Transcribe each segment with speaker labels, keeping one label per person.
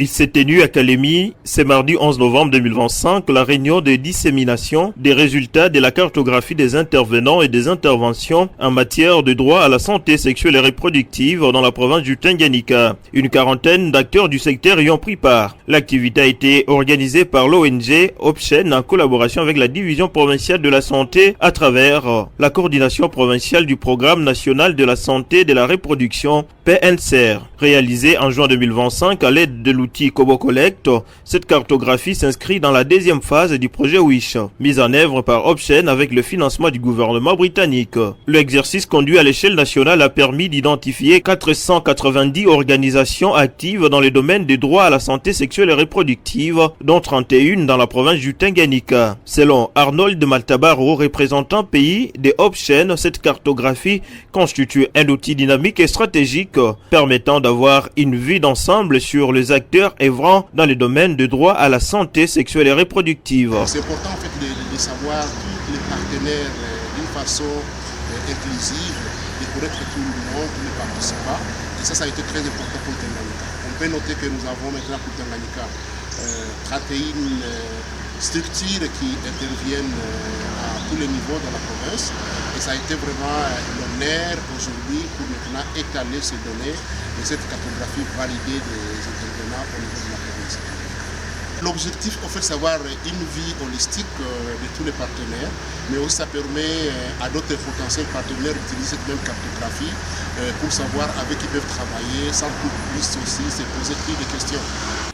Speaker 1: Il s'est tenu à Kalemi ce mardi 11 novembre 2025 la réunion de dissémination des résultats de la cartographie des intervenants et des interventions en matière de droit à la santé sexuelle et reproductive dans la province du Tanganyika. Une quarantaine d'acteurs du secteur y ont pris part. L'activité a été organisée par l'ONG Opchen en collaboration avec la division provinciale de la santé à travers la coordination provinciale du programme national de la santé et de la reproduction PNCR. Réalisée en juin 2025 à l'aide de l'outil Kobo Collect, cette cartographie s'inscrit dans la deuxième phase du projet WISH, mise en œuvre par Opchen avec le financement du gouvernement britannique. L'exercice conduit à l'échelle nationale a permis d'identifier 490 organisations actives dans les domaines des droits à la santé sexuelle et reproductive, dont 31 dans la province du Tanganyika. Selon Arnold Maltabaro, représentant pays de Opchen, cette cartographie constitue un outil dynamique et stratégique permettant d'avoir une vue d'ensemble sur les acteurs œuvrant dans les domaines de droit à la santé sexuelle et reproductive.
Speaker 2: C'est important en fait de savoir tous les partenaires d'une façon inclusive, de connaître tout le monde, tous les participants. Et ça a été très important pour Tanganyika. On peut noter que nous avons maintenant pour Tanganyika 31 structures qui interviennent à tous les niveaux dans la province. Et ça a été vraiment l'honneur aujourd'hui pour maintenant étaler ces données et cette cartographie validée des intervenants au niveau de la province. L'objectif, en fait, c'est d'avoir une vie holistique de tous les partenaires, mais aussi ça permet à d'autres potentiels partenaires d'utiliser cette même cartographie pour savoir avec qui ils peuvent travailler, sans qu'ils puissent aussi se poser plus de questions.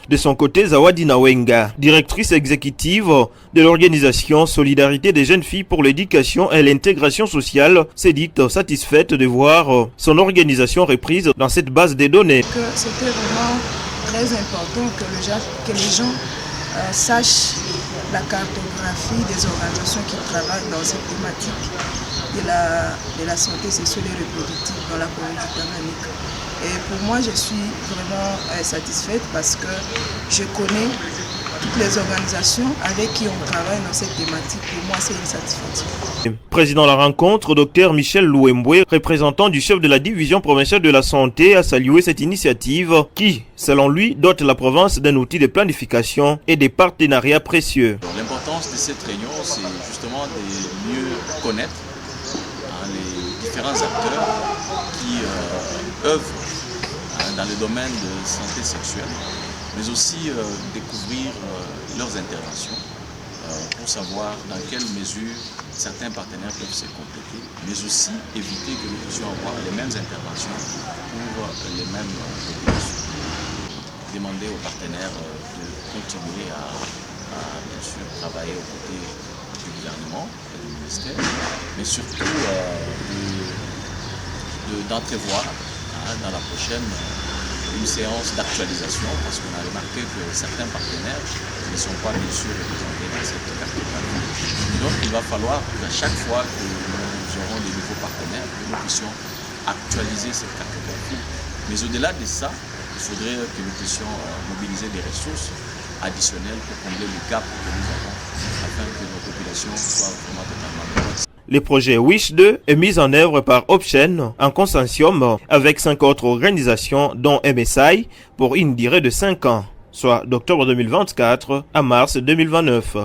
Speaker 1: De son côté, Zawadi Nawenga, directrice exécutive de l'organisation Solidarité des jeunes filles pour l'éducation et l'intégration sociale, s'est dite satisfaite de voir son organisation reprise dans cette base de données.
Speaker 3: C'était vraiment très important que les gens sachent la cartographie des organisations qui travaillent dans cette thématique de la santé sexuelle et reproductive dans la province du Tanganyika. Et pour moi, je suis vraiment satisfaite parce que je connais toutes les organisations avec qui on travaille dans cette thématique. Pour moi, c'est une satisfaction.
Speaker 1: Président de la rencontre, Dr Michel Louemboué, représentant du chef de la division provinciale de la santé, a salué cette initiative qui, selon lui, dote la province d'un outil de planification et des partenariats précieux.
Speaker 4: L'importance de cette réunion, c'est justement de mieux connaître les différents acteurs qui œuvrent dans le domaine de santé sexuelle, mais aussi découvrir leurs interventions pour savoir dans quelle mesure certains partenaires peuvent se compléter, mais aussi éviter que nous puissions avoir les mêmes interventions pour les mêmes populations. Demander aux partenaires de continuer à bien sûr travailler aux côtés du gouvernement et du ministère, mais surtout d'entrevoir dans la prochaine une séance d'actualisation, parce qu'on a remarqué que certains partenaires ne sont pas bien sûr représentés dans cette cartographie. Donc il va falloir qu'à chaque fois que nous aurons des nouveaux partenaires, que nous puissions actualiser cette cartographie. Mais au-delà de ça, il faudrait que nous puissions mobiliser des ressources additionnelles pour combler les gaps que nous avons, afin que nos populations soient vraiment totalement droites.
Speaker 1: Le projet WISH 2 est mis en œuvre par Opchen en consortium avec 5 autres organisations dont MSI pour une durée de 5 ans, soit d'octobre 2024 à mars 2029.